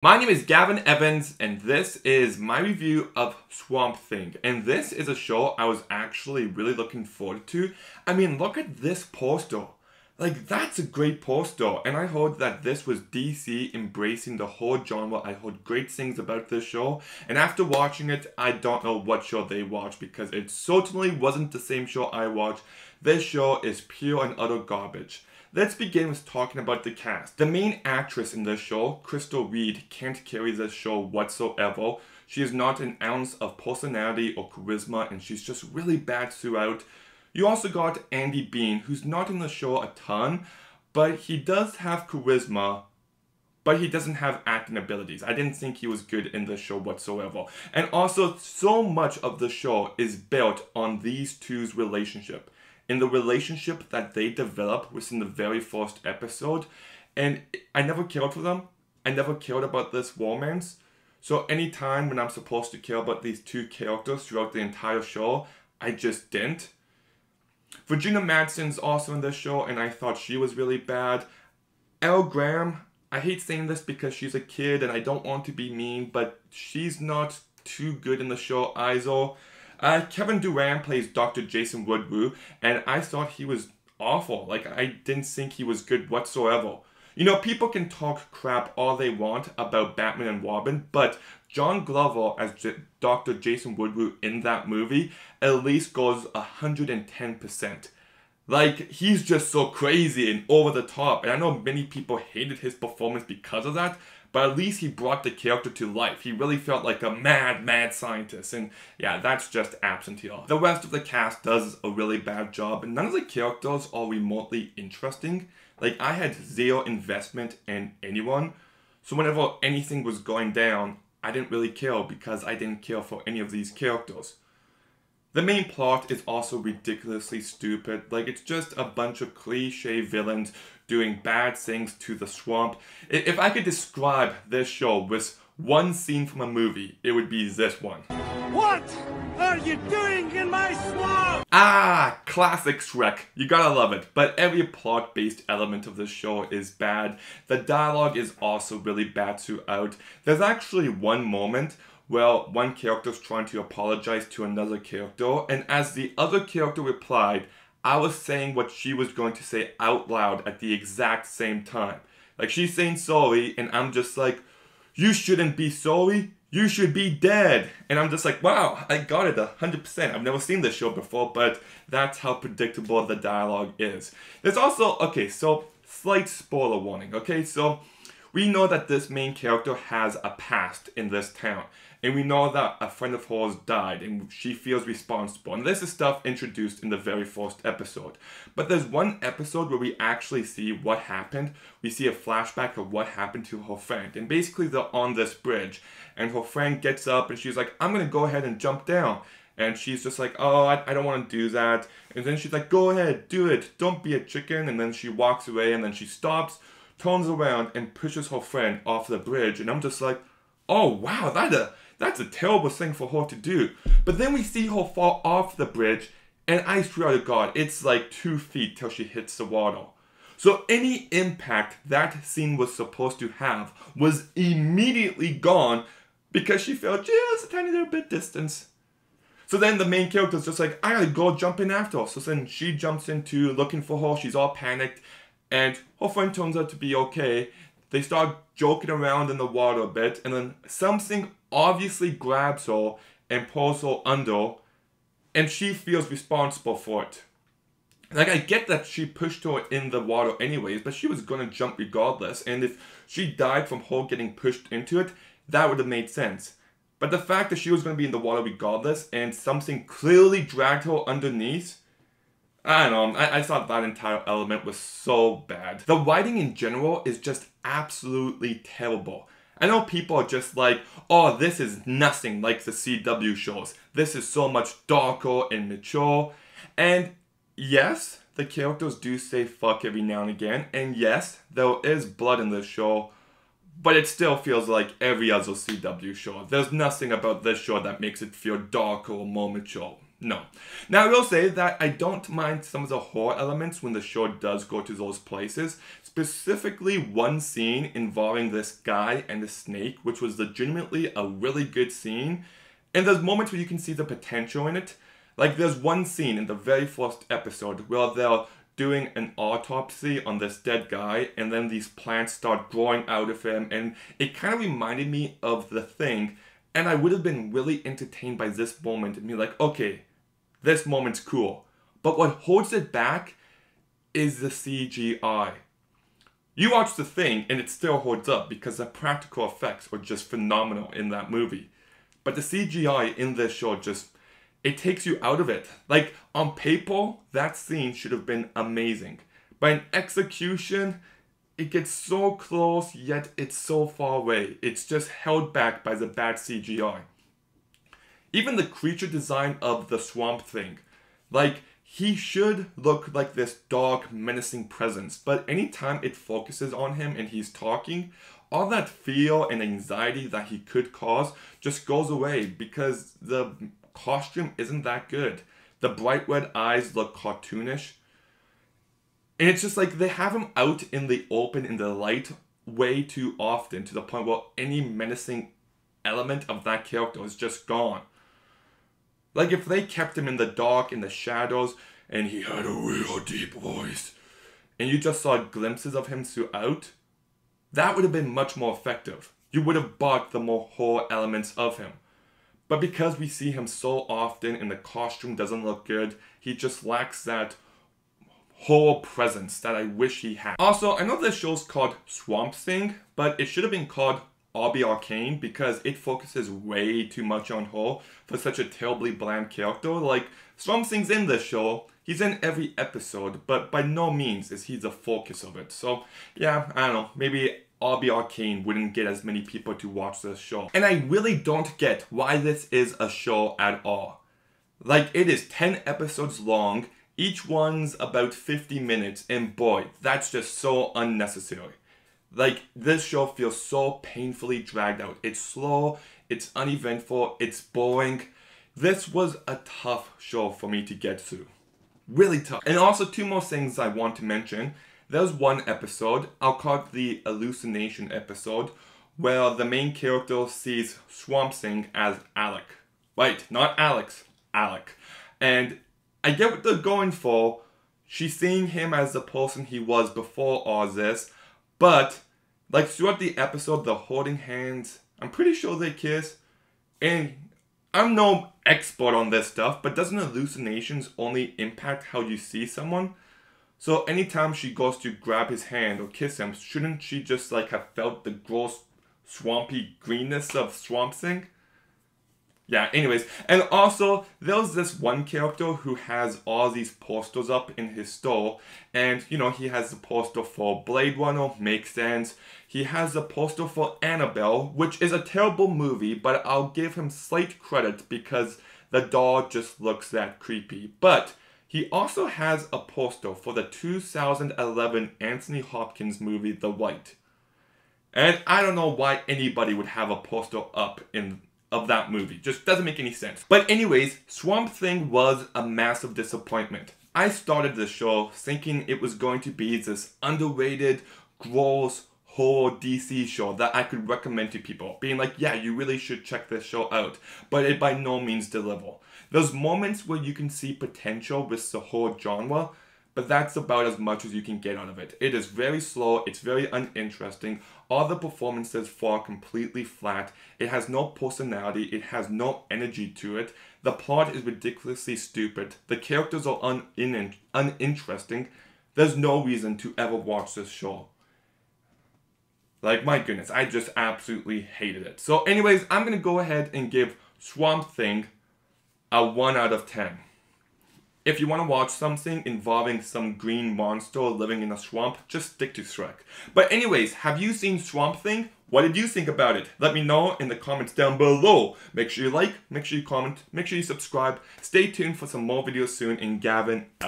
My name is Gavin Evans, and this is my review of Swamp Thing. And this is a show I was actually really looking forward to. I mean, look at this poster. Like, that's a great poster. And I heard that this was DC embracing the whole genre. I heard great things about this show. And after watching it, I don't know what show they watched because it certainly wasn't the same show I watched. This show is pure and utter garbage. Let's begin with talking about the cast. The main actress in this show, Crystal Reed, can't carry this show whatsoever. She is not an ounce of personality or charisma, and she's just really bad throughout. You also got Andy Bean, who's not in the show a ton, but he does have charisma, but he doesn't have acting abilities. I didn't think he was good in this show whatsoever. And also, so much of the show is built on these two's relationship. In the relationship that they develop within the very first episode. And I never cared for them. I never cared about this romance. So anytime when I'm supposed to care about these two characters throughout the entire show, I just didn't. Virginia Madsen's also in this show, and I thought she was really bad. Elle Graham, I hate saying this because she's a kid and I don't want to be mean, but she's not too good in the show either. Kevin Durant plays Dr. Jason Woodrue, and I thought he was awful. Like, I didn't think he was good whatsoever. You know, people can talk crap all they want about Batman and Robin, but John Glover as Dr. Jason Woodrue in that movie at least goes 110%. Like, he's just so crazy and over the top, and I know many people hated his performance because of that, but at least he brought the character to life. He really felt like a mad scientist, and yeah, that's just absent here. The rest of the cast does a really bad job, and none of the characters are remotely interesting. Like, I had zero investment in anyone, so whenever anything was going down, I didn't really care because I didn't care for any of these characters. The main plot is also ridiculously stupid. Like, it's just a bunch of cliche villains doing bad things to the swamp. If I could describe this show with one scene from a movie, it would be this one. What are you doing in my swamp? Ah, classic Shrek. You gotta love it. But every plot-based element of this show is bad. The dialogue is also really bad throughout. There's actually one moment where one character's trying to apologize to another character, and as the other character replied, I was saying what she was going to say out loud at the exact same time. Like, she's saying sorry, and I'm just like, you shouldn't be sorry, you should be dead. And I'm just like, wow, I got it 100%. I've never seen this show before, but that's how predictable the dialogue is. There's also, okay, so slight spoiler warning, okay? So we know that this main character has a past in this town. And we know that a friend of hers died and she feels responsible. And this is stuff introduced in the very first episode. But there's one episode where we actually see what happened. We see a flashback of what happened to her friend. And basically they're on this bridge. And her friend gets up and she's like, I'm going to go ahead and jump down. And she's just like, oh, I don't want to do that. And then she's like, go ahead, do it. Don't be a chicken. And then she walks away and then she stops, turns around and pushes her friend off the bridge. And I'm just like, oh, wow, that's a terrible thing for her to do. But then we see her fall off the bridge, and I swear to God, it's like 2 feet till she hits the water. So any impact that scene was supposed to have was immediately gone because she fell just a tiny little bit distance. So then the main character's just like, I gotta go jump in after her. So then she jumps into looking for her, she's all panicked, and her friend turns out to be okay. They start joking around in the water a bit, and then something obviously grabs her and pulls her under, and she feels responsible for it. Like, I get that she pushed her in the water anyways, but she was gonna jump regardless, and if she died from her getting pushed into it, that would have made sense. But the fact that she was gonna be in the water regardless, and something clearly dragged her underneath, I don't know, I thought that entire element was so bad. The writing in general is just absolutely terrible. I know people are just like, oh, this is nothing like the CW shows. This is so much darker and mature. And yes, the characters do say fuck every now and again. And yes, there is blood in this show. But it still feels like every other CW show. There's nothing about this show that makes it feel darker or more mature. No. Now, I will say that I don't mind some of the horror elements when the show does go to those places. Specifically, one scene involving this guy and the snake, which was legitimately a really good scene. And there's moments where you can see the potential in it. Like, there's one scene in the very first episode where they're doing an autopsy on this dead guy, and then these plants start growing out of him, and it kind of reminded me of The Thing, and I would have been really entertained by this moment and be like, okay, this moment's cool. But what holds it back is the CGI. You watch The Thing and it still holds up because the practical effects were just phenomenal in that movie. But the CGI in this show just, it takes you out of it. Like, on paper, that scene should have been amazing. But in execution, it gets so close, yet it's so far away. It's just held back by the bad CGI. Even the creature design of the Swamp Thing. Like, he should look like this dark, menacing presence, but anytime it focuses on him and he's talking, all that fear and anxiety that he could cause just goes away because the costume isn't that good. The bright red eyes look cartoonish. And it's just like they have him out in the open, in the light, way too often, to the point where any menacing element of that character is just gone. Like, if they kept him in the dark, in the shadows, and he had a real deep voice, and you just saw glimpses of him throughout, that would have been much more effective. You would have bought the more horror elements of him. But because we see him so often and the costume doesn't look good, he just lacks that horror presence that I wish he had. Also, I know this show's called Swamp Thing, but it should have been called Arby Arcane because it focuses way too much on her for such a terribly bland character. Like, Swamp Thing's in this show, he's in every episode, but by no means is he the focus of it. So, yeah, I don't know, maybe Arby Arcane wouldn't get as many people to watch this show. And I really don't get why this is a show at all. Like, it is 10 episodes long, each one's about 50 minutes, and boy, that's just so unnecessary. Like, this show feels so painfully dragged out. It's slow, it's uneventful, it's boring. This was a tough show for me to get through. Really tough. And also, two more things I want to mention. There's one episode, I'll call it the hallucination episode, where the main character sees Swamp Thing as Alec. Right, not Alex, Alec. And I get what they're going for. She's seeing him as the person he was before all this, but like throughout the episode, they're holding hands. I'm pretty sure they kiss. And I'm no expert on this stuff, but doesn't hallucinations only impact how you see someone? So anytime she goes to grab his hand or kiss him, shouldn't she just like have felt the gross swampy greenness of Swamp Thing? Yeah, anyways. And also, there's this one character who has all these posters up in his store. And, you know, he has the poster for Blade Runner, makes sense. He has the poster for Annabelle, which is a terrible movie, but I'll give him slight credit because the doll just looks that creepy. But he also has a poster for the 2011 Anthony Hopkins movie, The White. And I don't know why anybody would have a poster up of that movie. Just doesn't make any sense. But anyways, Swamp Thing was a massive disappointment. I started this show thinking it was going to be this underrated, gross, horror DC show that I could recommend to people. Being like, yeah, you really should check this show out. But it by no means delivers. There's moments where you can see potential with the horror genre, but that's about as much as you can get out of it. It is very slow, it's very uninteresting, all the performances fall completely flat, it has no personality, it has no energy to it, the plot is ridiculously stupid, the characters are uninteresting, there's no reason to ever watch this show. Like, my goodness, I just absolutely hated it. So anyways, I'm gonna go ahead and give Swamp Thing a 1 out of 10. If you want to watch something involving some green monster living in a swamp, just stick to Shrek. But anyways, have you seen Swamp Thing? What did you think about it? Let me know in the comments down below. Make sure you like, make sure you comment, make sure you subscribe. Stay tuned for some more videos soon, and Gavin out.